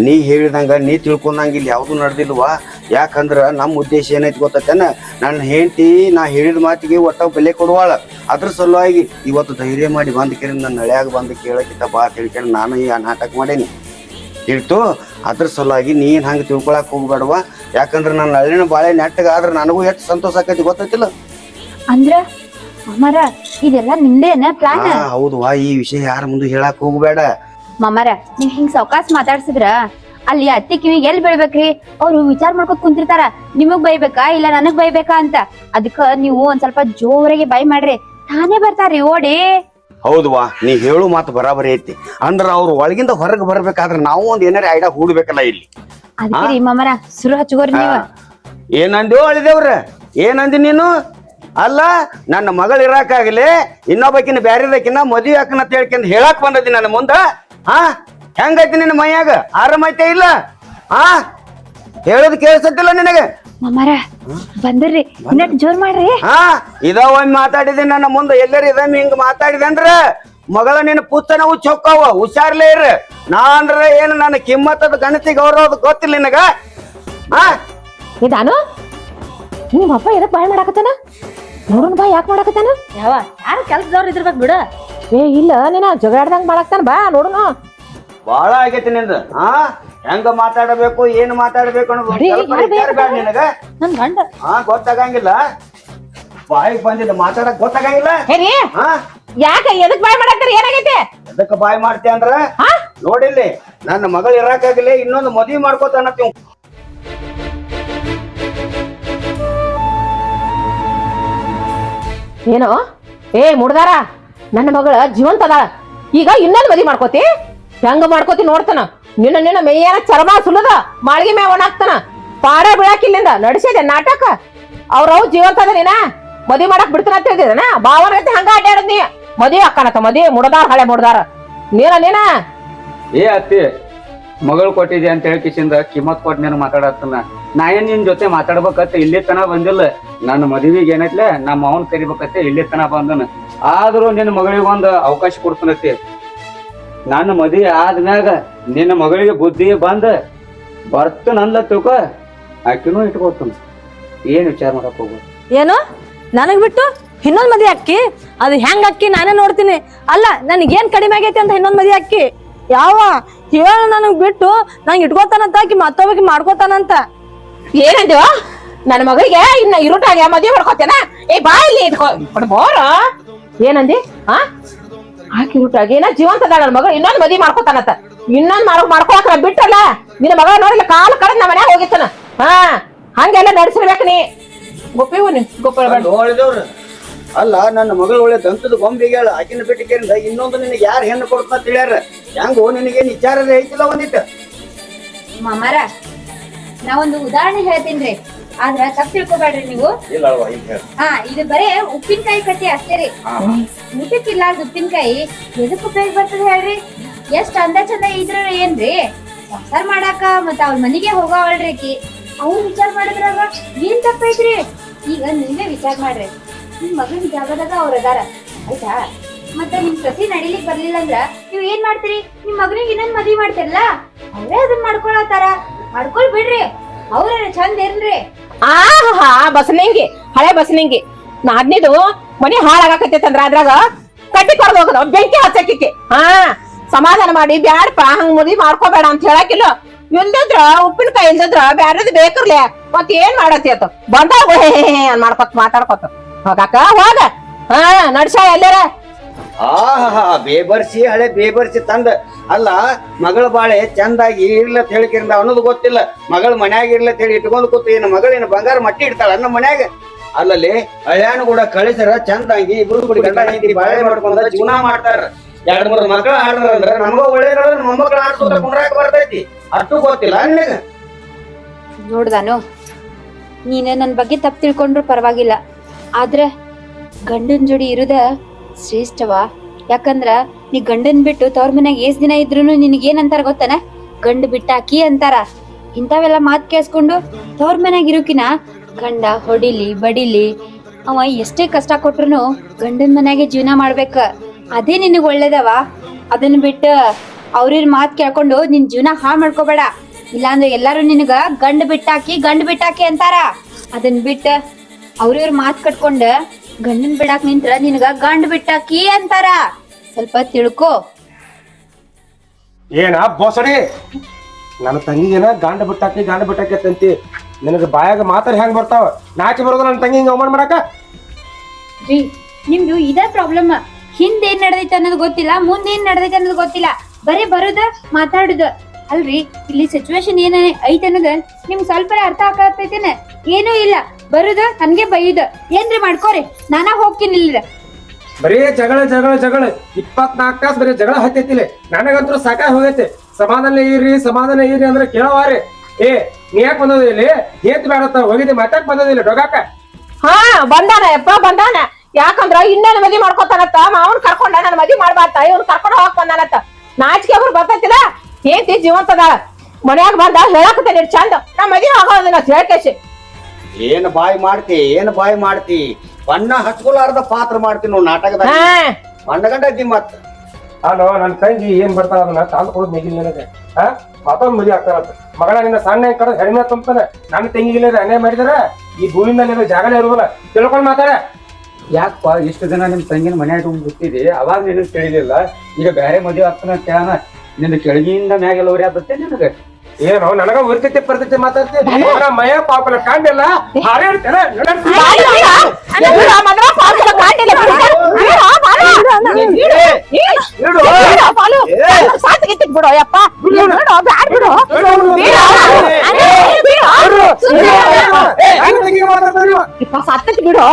ನೀ ಹೇಳಿದಂಗ ನೀ ತಿಳ್ಕೊಂಡಂಗ ಇಲ್ಲಿ ಯಾವ್ದು ನಡೆದಿಲ್ವಾ? ಯಾಕಂದ್ರ ನಮ್ಮ ಉದ್ದೇಶ ಏನೈತಿ ಗೊತ್ತೇನ? ನನ್ನ ಹೆಂಡತಿ ನಾ ಹೇಳಿದ ಮಾತಿಗೆ ಒಟ್ಟ ಬೆಲೆ ಕೊಡುವಾಳ. ಅದ್ರ ಸಲುವಾಗಿ ಇವತ್ತು ಧೈರ್ಯ ಮಾಡಿ ಬಂದ್ ಕೇಳಿ ನನ್ನ ಹಳ್ಯಾಗ ಬಂದು ಕೇಳಕ್ಕಿಂತ ಬಾ ತಿಳ್ಕೊಂಡು ನಾನು ಈ ನಾಟಕ ಮಾಡೇನಿ ಹೇಳ್ತು. ಅದ್ರ ಸಲುವಾಗಿ ನೀನ್ ಹಂಗೆ ತಿಳ್ಕೊಳಕ್ ಹೋಗ್ಬೇಡವ. ಯಾಕಂದ್ರೆ ನನ್ನ ಹಳ್ಳಿನ ಬಾಳೆ ನೆಟ್ಟಗ ಆದ್ರೆ ನನಗೂ ಎಷ್ಟು ಸಂತೋಷ ಆಕೈತಿ ಗೊತ್ತೈತಿಲ್ಲ. ಅಂದ್ರ ಮಾಮರ ಇದೆಲ್ಲ ನಿಮ್ದೇನ ಪ್ಲಾನ್? ಹೌದುವಾ, ಈ ವಿಷಯ ಯಾರ ಮುಂದೆ ಹೇಳಕ್ ಹೋಗ್ಬೇಡ. ಮಾಮರ, ನೀವ್ ಹಿಂಗ್ ಸಾವ್ಕಾಸ್ ಮಾತಾಡ್ಸಿದ್ರ ಅಲ್ಲಿ ಅತ್ತಿ ಕಿವಿಗೆ ಎಲ್ಲಿ ಬೀಳ್ಬೇಕ್ರಿ? ಅವ್ರು ವಿಚಾರ ಮಾಡ್ಕೊತ ಕುಂತಿರ್ತಾರ, ನಿಮಗ್ ಬೈಬೇಕಾ ಇಲ್ಲ ನನಗ್ ಬೈಬೇಕಾ ಅಂತ. ಅದಕ್ಕ ನೀವು ಒಂದ್ ಸ್ವಲ್ಪ ಜೋರಾಗಿ ಬೈ ಮಾಡ್ರಿ, ತಾನೇ ಬರ್ತಾರ್ರಿ ಓಡಿ. ಹೌದುವಾ, ನೀ ಹೇಳು ಮಾತು ಬರಾಬರಿ ಐತಿ. ಅಂದ್ರ ಅವ್ರು ಒಳಗಿಂದ ಹೊರಗೆ ಬರ್ಬೇಕಾದ್ರೆ ನಾವು ಒಂದ್ ಏನಾರ ಐಡಿಯಾ ಹೂಡ್ಬೇಕಲ್ಲ ಇಲ್ಲಿ. ಅದಕ್ಕೆ ರೀ ಮಾಮರ ಸುರು ಹಚ್ಕೋರಿ ನೀವ. ಏನಂದ್ಯೋ ಅಳಿದೇವ್ರ? ಏನಂದಿ ನೀನು? ಅಲ್ಲ, ನನ್ನ ಮಗಳು ಇರಾಕಾಗ್ಲಿ ಇನ್ನೊಬ್ಬಕಿನ ಬ್ಯಾರಿದಕಿನ ಮದ್ವಿ ಹಾಕನ ಹೇಳ್ಕೊಂಡ್ ಹೇಳಕ್ ಬಂದದಿ ನನ್ನ ಮುಂದ. ಹೆಂಗೈತಿ ನಿನ್ನ ಮೈಯಾಗ? ಆರಾಮೈತೆ ಇಲ್ಲ? ಹೇಳೋದು ಕೇಳಿಸತ್ತಿಲ್ಲ ನಿನಗೆ? ಮಾಮಾರ ಬಂದ್ರಿ ಇನ್ನಟ್ ಜೋರ್ ಮಾಡ್ರಿ. ಹಾ ಇದ ಒಮ್ಮೆ ಮಾತಾಡಿದೆ ನನ್ನ ಮುಂದೆ ಎಲ್ಲರೂ ಇದಮ್ಮಿ ಹಿಂಗ ಮಾತಾಡಿದೆ ಅಂದ್ರ ಮಗಳ ನಿನ್ನ ಪುಸ್ತನ ಹುಚ್ಚೊಕ್ಕವ ಹುಷಾರ್ಲೇ ಇರ. ನಾ ಅಂದ್ರ ಏನು ನನ್ನ ಕಿಮ್ಮತ್ತದ ಗಣತಿ ಗೌರವದ ಗೊತ್ತಿಲ್ಲ ನಿನಗ. ಹಾ ಇದಾನು ನಿಮ್ಮ ಅಪ್ಪ ಎದಕ್ ಬಾಯ್ ಮಾಡಾಕತ್ತಾನ? ನೋಡೋಣ ಬಾ ಯಾಕೆ ಮಾಡಾಕತ್ತಾನ? ಯಾವ ಯಾರು ಕೆಲ್ಸದವ್ರು ಇದ್ರಬೇಕು ಬಿಡ. ಏ ಇಲ್ಲ ನೀನ ಜಗಳಾಡ್ದಂಗ್ ಮಾಡಾಕ್ತಾನ ಬಾ ನೋಡುನು. ಬಾಳ ಆಗೈತಿ ನಿಂದ. ಹಾ ಹೆಂಗ ಮಾತಾಡಬೇಕು ಏನು ಮಾತಾಡಬೇಕು ಅನ್ನೋದು ಸ್ವಲ್ಪ ವಿಚಾರ ಬೇಡ ನಿನಗ. ನನ್ ಗಂಡ ಹಾ ಗೊತ್ತಾಗಂಗಿಲ್ಲ, ಬಾಯಿಗೆ ಬಂದಿಲ್ಲ ಮಾತಾಡಕ್ ಗೊತ್ತಾಗಂಗಿಲ್ಲ. ಹೇರಿ ಹಾ ಯಾಕೆ ಎದಕ್ ಬಾಯ್ ಮಾಡಾಕ್ತಾರ? ಏನಾಗೈತಿ? ಎದಕ್ಕ ಬಾಯಿ ಮಾಡ್ತಿ ಅಂದ್ರ ನೋಡಿಲ್ಲಿ ನನ್ನ ಮಗಳು ಇರಾಕಾಗಿಲ್ಲ ಇನ್ನೊಂದು ಮದ್ವಿ ಮಾಡ್ಕೋತಾನತ್ತೀವ್. ಏನೋ ಏ ಮುಡ್ದಾರ, ನನ್ನ ಮಗಳ ಜೀವಂತ ಅದಾಳ, ಈಗ ಇನ್ನೊಂದು ಮದ್ವಿ ಮಾಡ್ಕೋತಿ? ಹೆಂಗ ಮಾಡ್ಕೋತಿ ನೋಡ್ತಾನ. ನಿನ್ನ ಮೇಯನ ಚರ್ಮ ಸುಲದ ಮಾಳಿಗೆ ಮೇ ಒಣಾಕ್ತಾನ. ಪಾಡ ಬೀಳಾಕಿಲ್ಲಿಂದ ನಡೆಸಿದೆ ನಾಟಕ. ಅವ್ರವ್ ಜೀವಂತ ಅದ, ನೀನ ಮದ್ವಿ ಮಾಡಕ್ ಬಿಡ್ತಾನ ಅಂತ ಹೇಳಿದನ ಬಾವನ ಐತಿ ಹಂಗ ಅಡ್ಯಾಡದ್ ನೀ. ಮದ್ವಿ ಅಕ್ಕನತ್ತ ಮದ್ವಿ ಮುಡ್ದಾರ ಹಳೆ ಮುಡ್ದಾರ ನೀನ ಏ ಅತ್ತಿ ಮಗಳು ಕೊಟ್ಟಿದ್ದೆ ಅಂತ ಹೇಳಿ ಕಿಸಿಂದ ಕಿಮ್ಮತ್ ಕೊಟ್ಟು ನೀನು ಮಾತಾಡತ್ತನ. ನಾ ಏನ್ ನಿನ್ ಜೊತೆ ಮಾತಾಡ್ಬೇಕತ್ತ ಇಲ್ಲಿ ತನ ಬಂದಿಲ್ಲ. ನನ್ನ ಮದುವೆಗೆ ಏನೈತ್ಲೆ ನಮ್ಮ ಅವನ್ ಕರಿಬೇಕತ್ತೆ ಇಲ್ಲಿ ತನ ಬಂದನ. ಆದ್ರೂ ನಿನ್ನ ಮಗಳಿಗೆ ಒಂದು ಅವಕಾಶ ಕೊಡ್ತಾನತ್ತಿ. ನನ್ನ ಮದುವೆ ಆದ್ಮ್ಯಾಗ ನಿನ್ನ ಮಗಳಿಗೆ ಬುದ್ಧಿ ಬಂದ ಬರ್ತನಲ್ಲ ತಿಳ್ಕೊ, ಆಕಿನೂ ಇಟ್ಕೋತಾನ. ಏನ್ ವಿಚಾರ ಮಾಡಕ್ ಹೋಗ್ಬೋದು. ಏನು ನನಗ್ ಬಿಟ್ಟು ಇನ್ನೊಂದ್ ಮದ್ವೆ ಅಕ್ಕಿ? ಅದು ಹೆಂಗ್ ಅಕ್ಕಿ ನಾನೇ ನೋಡ್ತೀನಿ. ಅಲ್ಲ ನನಗೇನ್ ಕಡಿಮೆ ಆಗೈತಿ ಅಂತ ಇನ್ನೊಂದ್ ಮದ್ವೆ ಅಕ್ಕಿ? ಯಾವ ಹೇಳು ನನಗ್ ಬಿಟ್ಟು ನಂಗೆ ಇಟ್ಕೋತಾನಂತ ಆಕಿ ಮತ್ತೊಬ್ಬಕಿ ಮಾಡ್ಕೋತಾನಂತ. ಏನಂದ್ಯೋ? ನನ್ನ ಮಗಳಿಗೆ ಇನ್ನ ಇರುಟಾಗ ಮದ್ವೆ ಮಾಡ್ಕೋತೇನ? ಏ ಬಾ ಇಲ್ಲಿ ಬೋರ. ಏನಂದಿ? ಆಕಿ ಇರುಟಾಗ ಏನ ಜೀವಂತ ಅದಾಳ ನನ್ನ ಮಗಳು, ಇನ್ನೊಂದ್ ಮದ್ವಿ ಮಾಡ್ಕೋತಾನಂತ. ಇನ್ನೊಂದ್ ಮಾಡ್ಕೊಳಕ ಬಿಟ್ಟಲ್ಲ ನಿನ್ನ ಮಗಳ ನೋಡಿಲ್ಲ ಕಾಲ ಕಳೆದ್ ನಮ್ಮ ಮನ್ಯಾಗ ಹೋಗಿತ್ತಾನ. ಹಂಗೆಲ್ಲ ನಡ್ಸಿರ್ಬೇಕ ನೀ. ನೋಡಿದವ್ರು ಅಲ್ಲ ನನ್ನ ಮಗಳು ಒಳ್ಳೆ ದಂತದ ಗೊಂಬೆಗಳ ಆಕಿನ ಬಿಟ್ಟಿಗೆರಿಂದ ಇನ್ನೊಂದು ನಿನಗೆ ಯಾರು ಹೆಣ್ಣು ಕೊಡ್ತಾ ತಿಳಿಯಾರ. ಹೆಂಗೋ ನಿನಗೇನು ವಿಚಾರ ಐತಿಲ್ಲ ಒಂದಿಟ್ಟು? ಮಾಮಾರ ನಾ ಒಂದು ಉದಾಹರಣೆ ಹೇಳ್ತೀನ್ರಿ, ಆದ್ರ ತಪ್ಪು ತಿಳ್ಕೊಬೇಡ್ರಿ ನೀವು. ಹಾ ಇದು ಬರೇ ಉಪ್ಪಿನಕಾಯಿ ಕತೆ ಅಷ್ಟೇ ರೀ. ಊಟಕ್ಕಿಲ್ಲಾರ್ದ ಉಪ್ಪಿನಕಾಯಿ ಎದಕ್ ಉಪಯೋಗ ಬರ್ತದ ಹೇಳ್ರಿ? ಎಷ್ಟ್ ಅಂದ ಚಂದ ಇದ್ರ ಏನ್ರಿ ಸಂಸಾರ ಮಾಡಾಕ ಮತ್ತ ಅವ್ರ ಮನಿಗೆ ಹೋಗವಳ್ರಿ ಆಕಿ. ಅವ್ರು ವಿಚಾರ ಮಾಡಿದ್ರಾಗ ಏನ್ ತಪ್ಪೈತ್ರಿ? ಈಗ ನೀವೇ ವಿಚಾರ ಮಾಡ್ರಿ, ನಿಮ್ ಮಗನ್ ಜಾಗದಾಗ ಅವ್ರ ಅದಾರ ಆಯ್ತಾ? ಮತ್ತ ನಿಮ್ ಸತಿ ನಡಿಲಿಕ್ ಬರ್ಲಿಲ್ಲ ಅಂದ್ರ ನೀವ್ ಏನ್ ಮಾಡ್ತೀರಿ? ನಿಮ್ ಮಗನಿಗೆ ಇನ್ನೊಂದ್ ಮದ್ವಿ ಮಾಡ್ತಿರಲ್ಲ, ಅವ್ರೇ ಅದನ್ನ ಮಾಡ್ಕೊಳತಾರ. ಮಾಡ್ಕೊಳ್ ಬಿಡ್ರಿ, ಅವ್ರ ಚಂದ ಏನ್ರಿ? ಬಸನಿಂಗಿ ಹಳೆ ಬಸನಿಂಗಿ ನಾದ್ನಿದು ಮನಿ ಹಾಳಾಗಕತ್ತೈತಂದ್ರ ಅದ್ರಾಗ ಕಟ್ಟಿ ಕೊರ್ದು ಹೋಗದ ಬೆಂಕಿ ಹಚ್ಚಕ್ಕೆ. ಸಮಾಧಾನ ಮಾಡಿ ಬ್ಯಾಡಪ್ಪ ಹಂಗ ಮದ್ವಿ ಮಾಡ್ಕೋಬೇಡ ಅಂತ ಹೇಳಕಿಲ್ಲ. ಇಲ್ದಿದ್ರ ಉಪ್ಪಿನಕಾಯಿ ಇಲ್ದಿದ್ರ ಬ್ಯಾರದ್ ಬೇಕ್ರಲೆ ಮತ್ ಏನ್ ಮಾಡತಿ ಆತ ಬಂದಾಗ ಮಾಡ್ಕೊತ ಮಾತಾಡ್ಕೊತ ಹೋಗಾಕ ಹೋಗ. ನಡ್ಸ ಎಲ್ಲಾರ ಬೇಬರ್ಸಿ ಹಳೆ ಬೇಬರ್ಸಿ ತಂದ ಅಲ್ಲ ಮಗಳ ಬಾಳೆ ಚಂದಾಗಿ ಇರ್ಲತ್ ಹೇಳಿಕಿರಿಂದ ಅನ್ನೋದು ಗೊತ್ತಿಲ್ಲ. ಮಗಳ ಮನ್ಯಾಗ ಇರ್ಲತ್ ಹೇಳಿ ಇಟ್ಕೊಂಡ್ ಕೂತು ಏನು ಮಗಳಿನ ಬಂಗಾರ ಮಟ್ಟಿ ಇಡ್ತಾಳ ನಮ್ಮ ಮನ್ಯಾಗ. ಅಲ್ಲಲ್ಲಿ ಹಳ್ಯಾನು ಕೂಡ ಕಳಿಸರ ಚಂದಾಗಿ ಇಬ್ರು ಕೂಡ ಗಂಡ ಹೆಂಡತಿ ಬಾಳೆ ಮಾಡ್ಕೊಂಡ ಜೀವನ ಮಾಡ್ತಾರ. 2-3 ಮಕ್ಕಳು ಆಡ್ರ ಅಂದ್ರ ನಮಗ ಒಳ್ಳೆ ಮೊಮ್ಮಕ್ಕಳು ಆಡ್ಸೋದ ಕುಂಡ್ರಾಕ ಬರ್ತೈತಿ. ಅಷ್ಟು ಗೊತ್ತಿಲ್ಲ ನಿನಗ? ನೋಡ್ದಾನು ನೀನ ನನ್ ಬಗ್ಗೆ ತಪ್ಪು ತಿಳ್ಕೊಂಡ್ರು ಪರವಾಗಿಲ್ಲ, ಆದ್ರ ಗಂಡನ್ ಜೋಡಿ ಇರುದ ಶ್ರೇಷ್ಠವಾ. ಯಾಕಂದ್ರ ನೀ ಗಂಡನ್ ಬಿಟ್ಟು ತವ್ರ ಮನ್ಯಾಗ ಎಷ್ಟ್ ದಿನ ಇದ್ರುನು ನಿನಗೇನಂತಾರ ಗೊತ್ತನ? ಗಂಡ ಬಿಟ್ಟಾಕಿ ಅಂತಾರ. ಇಂಥವೆಲ್ಲ ಮಾತ್ ಕೇಳಿಸ್ಕೊಂಡು ತವ್ರ ಮನ್ಯಾಗ ಇರೋಕಿನ ಗಂಡ ಹೊಡಿಲಿ ಬಡಿಲಿ ಅವ ಎಷ್ಟೇ ಕಷ್ಟ ಕೊಟ್ರುನು ಗಂಡನ್ ಮನ್ಯಾಗೆ ಜೀವನ ಮಾಡ್ಬೇಕ. ಅದೇ ನಿನಗ್ ಒಳ್ಳೇದವ. ಅದನ್ನ ಬಿಟ್ಟು ಅವ್ರ ಮಾತ್ ಕೇಳ್ಕೊಂಡು ನಿನ್ ಜೀವನ ಹಾಳು ಮಾಡ್ಕೋಬೇಡ. ಇಲ್ಲಾಂದ್ರೆ ಎಲ್ಲಾರು ನಿನಗ ಗಂಡ ಬಿಟ್ಟಾಕಿ ಅಂತಾರ. ಅದನ್ ಬಿಟ್ಟ ಅವ್ರವ್ರ ಮಾತ್ ಕಟ್ಕೊಂಡ ಗಂಡನ್ ಬಿಡಾಕ್ ನಿಂತ್ರ ನಿನಗ ಗಂಡ ಬಿಟ್ಟಾಕಿ ಅಂತಾರ. ಸ್ವಲ್ಪ ತಿಳ್ಕೊ. ಏನ ಬೋಸಡಿ ನನ್ನ ತಂಗಿಗೇನ ಗಾಂಡ ಬಿಟ್ಟಾಕಿ ಅಂತಿ. ನಿನಗ ಬಾಯಾಗ ಮಾತಾಡಿ ಹೆಂಗ್ ಬರ್ತಾವ? ನಾಚಿ ಬರೋದು ನನ್ನ ತಂಗಿ ಹಿಂಗ ಅವಮಾನ ಮಾಡಾಕ? ರೀ ನಿಮ್ದು ಇದೇ ಪ್ರಾಬ್ಲಮ್. ಹಿಂದ್ ಏನ್ ನಡೆದೈತೆ ಅನ್ನೋದು ಗೊತ್ತಿಲ್ಲ, ಮುಂದ್ ಏನ್ ನಡೆದೈತೆ ಅನ್ನೋದು ಗೊತ್ತಿಲ್ಲ. ಬರೀ ಬರುದ ಮಾತಾಡುದ ಅಲ್ರಿ. ಇಲ್ಲಿ ಸಿಚುವೇಶನ್ ಏನ ಐತೆ ಅನ್ನೋದು ನಿಮ್ಗೆ ಸ್ವಲ್ಪ ಅರ್ಥ ಆಗತೈತೇನ? ಏನೂ ಇಲ್ಲ, ಬರುದ ನನ್ಗೆ ಬೈಯುದ. ಏನ್ರಿ ಮಾಡ್ಕೋರಿ, ನಾನಾ ಹೋಗ್ತೀನಿ. ಇಲ್ರ ಬರೀ ಜಗಳ 24 ತಾಸು ಬರೀ ಜಗಳ ಹತ್ತೈತಿಲ್ಲ. ನನಗಂತೂ ಸಾಕಾಗಿ ಹೋಗೈತಿ. ಸಮಾಧಾನ ಇರ್ರಿ ಅಂದ್ರೆ ಕೇಳವಾರಿ. ಏ ನೀ ಯಾಕೆ ಬಂದೋದಿಲ್ಲ? ಏತ್ ಬೇಡತ್ತ ಹೋಗಿದ್ದೆ ಮಾತಾಕ್ ಬಂದೋದಿಲ್ಲ ಡೊಗಾಕ. ಬಂದಾನ ಯಪ್ಪ ಬಂದಾನ. ಯಾಕಂದ್ರ ಇನ್ನೇನು ಮದ್ವಿ ಮಾಡ್ಕೊತಾನತ್ತ ಮಾವನ್ ಕರ್ಕೊಂಡ ನನ್ ಮದ್ವಿ ಮಾಡ್ಬಾರ್ತ ಇವ್ನು ಕರ್ಕೊಂಡ್ ಹೋಗಕ್ ಬಂದಾನತ್ತ. ನಾಚಿಕೆ ಅವ್ರು ಬರ್ತೈತಿಲ್ಲ. ಏಂತಿ ಜೀವಂತದ ಮನ್ಯಾಗ ಬಂದ ಹೇಳಕತ್ತೇನೆ ಚಂದ ನಾ ಮದ್ವಿ ಆಗೋದಿಲ್ಲ ಹೇಳ್ಕೇಸಿ. ಏನ್ ಬಾಯ್ ಮಾಡ್ತಿ ಬಣ್ಣ ಹಚ್ಕೊಲಾರ್ದ ಪಾತ್ರ ಮಾಡ್ತೀನಿ ನಾವು ನಾಟಕದಾಗ ಹಾ ಮಂಡಗಂಡದ್ದಿ ಮತ್ತ ನಾನು ನನ್ನ ತಂಗಿ ಏನ್ ಬರ್ತಾಳ ಅದನ್ನ ತಾಂದ್ ಕೊಡೋದ್ ನಿಗಿಲ್ ನನಗೆ ಮತ್ತೊಂದ್ ಮದುವೆ ಆಗ್ತಾರ ಮಗಳ ನಿನ್ನ ಸಣ್ಣ ಕಡ ಹೆಣ್ಮೆ ತುಂಬ್ತಾನೆ ನನ್ನ ತಂಗಿಗಿಲ್ಲ ಅನ್ಯಾಯ ಮಾಡಿದಾರ ಈ ಭೂಮಿ ಮೇಲೆ ಜಾಗನೇ ಇರುವಲ್ಲ ತಿಳ್ಕೊಂಡ್ ಮಾತಾಡ. ಯಾಕಪ್ಪ ಇಷ್ಟು ದಿನ ನಿಮ್ ತಂಗಿನ ಮನ್ಯಾಗ ಬಿಟ್ಟಿದಿ, ಅವಾಗ ನಿನಗ್ ತಿಳಿಲಿಲ್ಲ, ಈಗ ಬೇರೆ ಮದುವೆ ಆಗ್ತಾನ ಕೇಳನ ನಿನ್ನ ಕೆಳಗಿಂದ ಮ್ಯಾಗೆಲ್ಲ ಆದತ್ತೆ ನಿನಗೆ. ಏನು ನನಗ ಉರ್ತೈತಿ ಪರ್ತೈತಿ ಮಾತಾಡ್ತಿ ಮಯ ಪಾಪಲ ಕಾಂಡಿಲ್ಲ ಹಾರೇಳ್ತೇನೆ ಬಿಡೋ ಯಪ್ಪ ಸತ್ತಕ್ಕೆ ಬಿಡೋ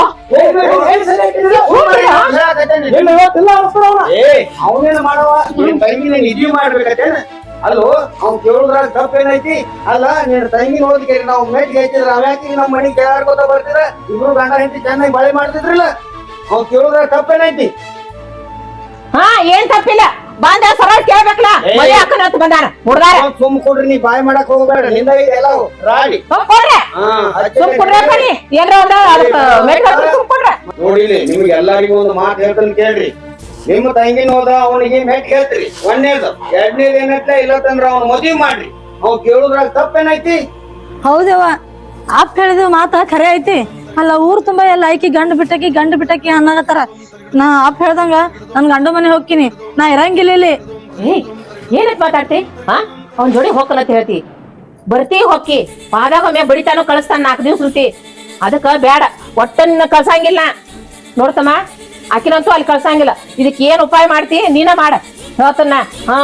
ಅವನೇನು ಮಾಡವ ನಿನ್ ತಂಗಿನ ನಿಧಿ ಮಾಡ್ಬೇಕತ್ತೇನ ಅಲ್ಲೋ ಅವ್ನ್ ಕೇಳುದ್ರಾಗ ತಪ್ಪೇನೈತಿ ಅಲ್ಲ ನಿನ್ನ ತಂಗಿ ನೋಡಿಕೆ ನಾವು ಮೇಟ್ಗೆ ಐತಿದ್ರ ಅವ್ಯಾಕಿ ನಮ್ಮ ಮನೆಗೆ ಕೇಳಾಡ್ಕೋತ ಬರ್ತಿದ್ರ ಇಬ್ರು ಗಂಡ ಹೆಂಡತಿ ಚೆನ್ನಾಗಿ ಬಳೆ ಮಾಡ್ತಿದ್ರಲ್ಲ ಅವ್ನ್ ಕೇಳುದ್ರಾಗ ತಪ್ಪೇನೈತಿ. ಹಾ ಏನ್ ತಪ್ಪಿಲ್ಲ ಬಂದ ಸರಳ ಕೇಳ್ಬೇಕಲ್ಲ ಮನೆ ಅಕ್ಕನ ಅಂತ ಬಂದಾನ ಹುಡ್ದಾರ ಸುಮ್ ಕೊಡ್ರಿ ನೀ ಬಾಯ್ ಮಾಡಕ್ ಹೋಗ್ಬೇಡ ನಿಂದ ಎಲ್ಲ ರಾಡಿ ಕೊಡ್ರೆ ಸುಮ್ ಕೊಡ್ರಪ್ಪ ನೀ ಏನ್ರ ಒಂದ ಸುಮ್ ಕೊಡ್ರ. ನೋಡಿಲಿ ನಿಮ್ಗೆ ಎಲ್ಲರಿಗೂ ಒಂದು ಮಾತು ಹೇಳ್ತಾನೆ ಕೇಳ್ರಿ. ನಿಮ್ಮ ತಂಗಿನ ಹೋದ ಅವನಿಗೆ ಮೆಟ್ ಹೇಳ್ತೀರಿ ಒಂದೇದು, ಎರಡನೇದು ಏನೈತ್ಲ ಇಲ್ಲತ್ತಂದ್ರ ಅವ್ನ ಮದ್ವಿ ಮಾಡ್ರಿ. ಅವ್ನ್ ಕೇಳುದ್ರಾಗ ತಪ್ಪೇನೈತಿ? ಹೌದವ್ವ ಅಪ್ಪ ಹೇಳಿದ ಮಾತ ಖರೆ ಐತಿ. ಅಲ್ಲ ಊರ್ ತುಂಬಾ ಎಲ್ಲ ಐಕಿ ಗಂಡು ಬಿಟ್ಟಕಿ ಅನ್ನಕತ್ತಾರ. ನಾ ಅಪ್ಪ ಹೇಳ್ದಂಗ ನನ್ ಗಂಡು ಮನೆ ಹೋಗ್ತೀನಿ, ನಾ ಇರಂಗಿಲ್ಲ ಇಲ್ಲಿ. ಏನಂತ ಮಾತಾಡ್ತಿ? ಹಾ ಅವ್ನ ಜೋಡಿ ಹೋಗ್ಕನಂತ ಹೇಳ್ತಿ, ಬರ್ತಿ ಹೊಕ್ಕಿ ಪಾದಾಗ ಒಮ್ಮೆ ಬಡಿತಾನು ಕಳಿಸ್ತಾನ 4 ದಿವ್ಸ ಸುತ್ತಿ. ಅದಕ್ಕ ಬೇಡ ಒಟ್ಟ ನಿನ್ನ ಕಳ್ಸಂಗಿಲ್ಲ ನೋಡ್ತಮ್ಮ, ಆಕಿನಂತೂ ಅಲ್ಲಿ ಕಳ್ಸಂಗಿಲ್ಲ. ಇದಕ್ಕೆ ಏನ್ ಉಪಾಯ ಮಾಡ್ತಿ ನೀನ ಮಾಡ ಹೇಳ್ತನ್ನ. ಹಾ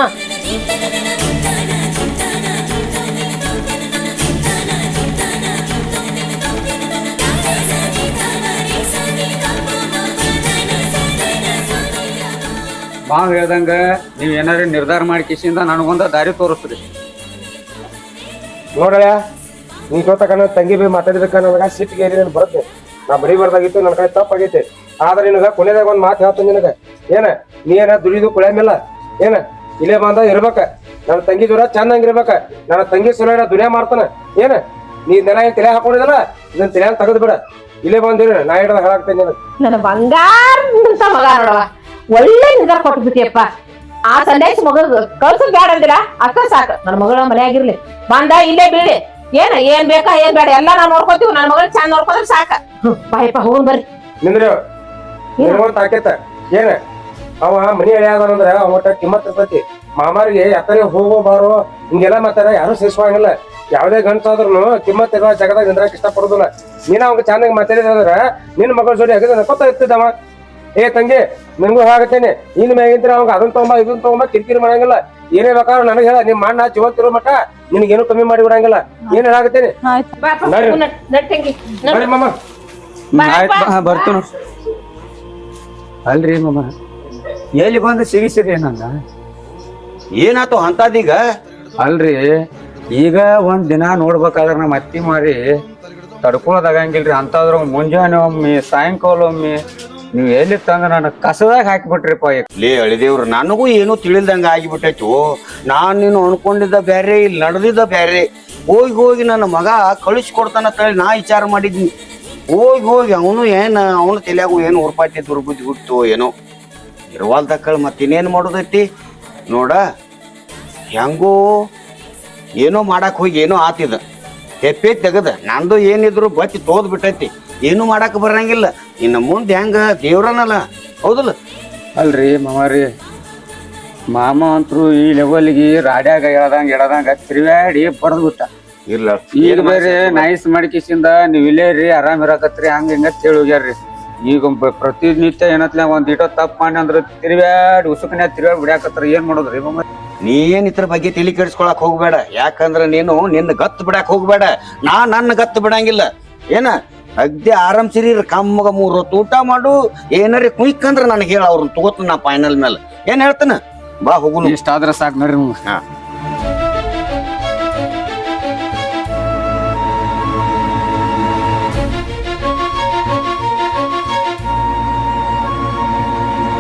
ಮಾವ್ ಹೇಳ್ದಂಗ ನೀವ್ ಏನಾರ ನಿರ್ಧಾರ ಮಾಡಿ ಕಿಸಿಂದ ನನಗೊಂದ ದಾರಿ ತೋರಿಸ್ರಿ. ನೋಡಲ್ಲ ನೀ ಗೊತ್ತಕನ ತಂಗಿ ಬಿ ಮಾತಾಡಿದಕ್ಕ ನನಗ ಸಿಟ್ಟಿಗೆ ಏನೇನು ಬರುತ್ತೆ. ನಾ ಬಡಿಬಾರ್ದಾಗಿತ್ತು, ನನ್ನ ಕಡೆ ತಪ್ಪಾಗೈತೆ. ಆದ್ರೆ ನಿನಗ ಕೊನೆದಾಗ ಒಂದ್ ಮಾತು ಹೇಳ್ತೀನಿ ನಿನಗ, ಏನ ನೀ ಏನ ದುಡಿದು ಕುಳಿಯಮಿಲ್ಲ, ಏನ ಇಲ್ಲೇ ಬಂದ ಇರ್ಬೇಕ. ನನ್ನ ತಂಗಿ ಜೋರ ಚಂದಂಗಿರ್ಬೇಕ. ನನ್ನ ತಂಗಿ ಸುಲ ದುನಿಯಾ ಮಾಡ್ತಾನ. ಏನ ನೀ ನೆಲ ಏನ್ ತಲೆ ಹಾಕೊಂಡಿದಲ್ಲ ಇದನ್ನ ತಲೆ ತೆಗೆದು ಬಿಡ. ಇಲ್ಲೇ ಬಂದಿರ ನಾ ಹಿಡ್ದ ಹೇಳಾಕ್ತೇನೆ ನಿನಗ. ನನ್ನ ಬಂಗಾರ ಮಗ ನೋಡವ, ಒಳ್ಳೆ ನಿರ್ಧಾರ ಕೊಟ್ಟು ಬಿಟ್ಟಿಯಪ್ಪ. ಆ ಸಂದೇಶ ಮಗ ಕಳ್ಸದ್ ಬೇಡ ಅಂದಿರ ಅಕ್ಕ ಸಾಕು. ನನ್ನ ಮಗಳ ಮನೆಯಾಗಿರ್ಲಿ ಬಂದ ಇಲ್ಲೇ ಬೀಳಿ. ಏನ್ ಬೇಕಾ ಏನ್ ಬೇಡ ಎಲ್ಲ ನಾವ್ ನೋಡ್ಕೋತೀವಿ. ನನ್ನ ಮಗಳ ಚಂದ ನೋಡ್ಕೊಂಡ್ರೆ ಸಾಕ. ಬಾಯಪ್ಪ ಹೋಗೋಣ ಬರ್ರಿ. ನಿಂದ್ರಿ ನಿನಗೊಂದ್ ತಾಕೇತ. ಏನ ಅವ ಮನಿ ಎಳೆಯಾದಂದ್ರ ಅವಟ ಕಿಮ್ಮತ್ ಇರ್ತೈತಿ. ಮಾಮಾರಿಗೆ ಯಾಕರೆ ಹೋಗೋ ಬಾರೋ ಹಿಂಗೆಲ್ಲಾ ಮಾತಾಡ ಯಾರು ಸೇರಿಸುವಂಗಿಲ್ಲ. ಯಾವ್ದೇ ಗಂಟಾದ್ರೂ ಕಿಮ್ಮತ್ ಇರೋ ಜಗದಾಗ ನಿಂದ್ರಾಕ್ ಇಷ್ಟ ಪಡೋದಿಲ್ಲ. ನೀನ್ ಅವಾಗ ಚೆನ್ನಾಗಿ ಮಾತಾಡಿದ್ರ ನಿನ್ ಮಗಳ ಜೋಡಿ ಆಗಿದ ಕೊತ್ತ ಇರ್ತಿದ್ದವ. ಏ ತಂಗಿ ನಿನ್ಗೂ ಹಾಗತ್ತೇನೆ, ಇನ್ ಮ್ಯಾಗಿಂತ್ರ ಅವಾಗ ಅದನ್ನ ತಗೊಂಬ ಇದನ್ನ ತಗೊಂಬ ಕಿರಿಕಿರಿ ಮಾಡಂಗಿಲ್ಲ. ಏನೇ ಬೇಕಾದ್ರೂ ನನಗೆ ಹೇಳ, ನಿಮ್ ಅಣ್ಣ ಜೀವಂತಿರೋ ಮಟ್ಟ ನಿನಗೇನು ಕಮ್ಮಿ ಮಾಡಿ ಬಿಡಂಗಿಲ್ಲ. ಏನ್ ಹೇಳಾಕತ್ತೇನೆ ನೋಡಿ ಮಾಮ. ಬರ್ತು ಅಲ್ರಿ ಮಾಮ, ಎಲ್ಲಿ ಬಂದು ಸಿಗಿಸಿರಿ ನಂಗ? ಏನಾತು ಅಂತದೀಗ? ಅಲ್ರಿ ಈಗ ಒಂದ್ ದಿನ ನೋಡ್ಬೇಕಾದ್ರ ನಮ್ಮ ಅತ್ತಿ ಮಾರಿ ತಡ್ಕೊಳೋದಾಗಂಗಿಲ್ರಿ. ಅಂತಂದ್ರ ಮುಂಜಾನೆ ಒಮ್ಮೆ ಸಾಯಂಕಾಲ ಒಮ್ಮೆ ನೀವ್ ಎಲ್ಲಿ ತಂದ ನನ್ನ ಕಸದಾಗ ಹಾಕಿಬಿಟ್ರಿಪ್ಪ. ಲೇ ಅಳಿದೇವ್ರು ನನಗೂ ಏನೂ ತಿಳಿಲ್ದಂಗ ಆಗಿಬಿಟ್ಟೈತು. ನಾನ್ ನೀನು ಅನ್ಕೊಂಡಿದ್ದ ಬ್ಯಾರೆ, ಇಲ್ಲಿ ನಡೆದಿದ್ದ ಬ್ಯಾರೆ. ಹೋಗಿ ನನ್ನ ಮಗ ಕಳಿಸ್ಕೊಡ್ತಾನ ತಳಿ ನಾ ವಿಚಾರ ಮಾಡಿದ್ನಿ. ಹೋಗಿ ಅವನು ಅವನ ತಲೆಯಾಗು ಏನು ಉರ್ಪಾಟಿ ದುರ್ಬುದ್ಧಿ ಹುಟ್ಟು ಏನೋ ಇರುವಾಲ್ದಕ್ಕಳ ಮತ್ತಿನ್ನೇನು ಮಾಡೋದೈತಿ ನೋಡ. ಹೆಂಗೋ ಏನೋ ಮಾಡಕ್ ಹೋಗಿ ಏನೋ ಆತಿದ ಹೆಪ್ಪೆ ತೆಗದ ನಂದು ಏನಿದ್ರು ಬಚ್ಚಿ ತೋದ್ ಬಿಟ್ಟೈತಿ. ಏನು ಮಾಡಕ್ ಬರಂಗಿಲ್ಲ. ಇನ್ನು ಮುಂದೆ ಹೆಂಗ ದೇವ್ರನಲ್ಲ, ಹೌದಲ್ಲ? ಅಲ್ರಿ ಮಾಮಾರಿ, ಮಾಮ ಅಂತರು ಈ ಲೆವೆಲ್ಗೆ ರಾಡ್ಯಾಗ ಎಡದಂಗ ತಿರುಗಾಡಿ ಬಡದ್ ಬಿಟ್ಟ. ಇಲ್ಲ ಈಗ ಬೇರೆ ನೈಸ್ ಮಾಡಿಕಿಸಿಂದ ನೀವ್ ಇಲ್ಲೇ ರೀ ಆರಾಮ್ ಇರಾಕತ್ರಿ ಹಂಗ ಹಿಂಗ ಹೇಳಿ ಹೋಗ್ಯಾರ್ರಿ. ಈಗ ಪ್ರತಿನಿತ್ಯ ಏನತ್ಲ ಒಂದ್ ಇಟೋ ತಪ್ಪ ಮಾಡಿ ಅಂದ್ರ ತಿರುಗಾಡಿ ಉಸುಕನ್ಯಾಗ ತಿರುಗಾಡಿ ಬಿಡ್ಯಾಕತ್ರ. ಏನ್ ಮಾಡೋದ್ರಿ ಮಾಮ? ನೀ ಏನ್ ಇದ್ರ ಬಗ್ಗೆ ತಲೆ ಕೆಡಿಸ್ಕೊಳಕ್ ಹೋಗ್ಬೇಡ. ಯಾಕಂದ್ರ ನೀನು ನಿನ್ನ ಗತ್ತು ಬಿಡಾಕ್ ಹೋಗ್ಬೇಡ. ನನ್ನ ಗತ್ತು ಬಿಡಂಗಿಲ್ಲ. ಏನ ಅಗ್ದಿ ಆರಾಮ್ಸಿರಿ ಕಮ್ಮಗ 3 ಹೊತ್ತು ಊಟ ಮಾಡು. ಏನಾರ ಕುಯ್ಕಂದ್ರ ನನಗೆ ಹೇಳ, ಅವ್ರನ್ನ ತಗೋತ ನಾ ಫೈನಲ್ ಮೇಲೆ ಏನ್ ಹೇಳ್ತಾನ. ಬಾ ಹೋಗುನು. ಇಷ್ಟ ಆದ್ರ ಸಾಕ್ ನೋಡ್ರಿ. ಹಾ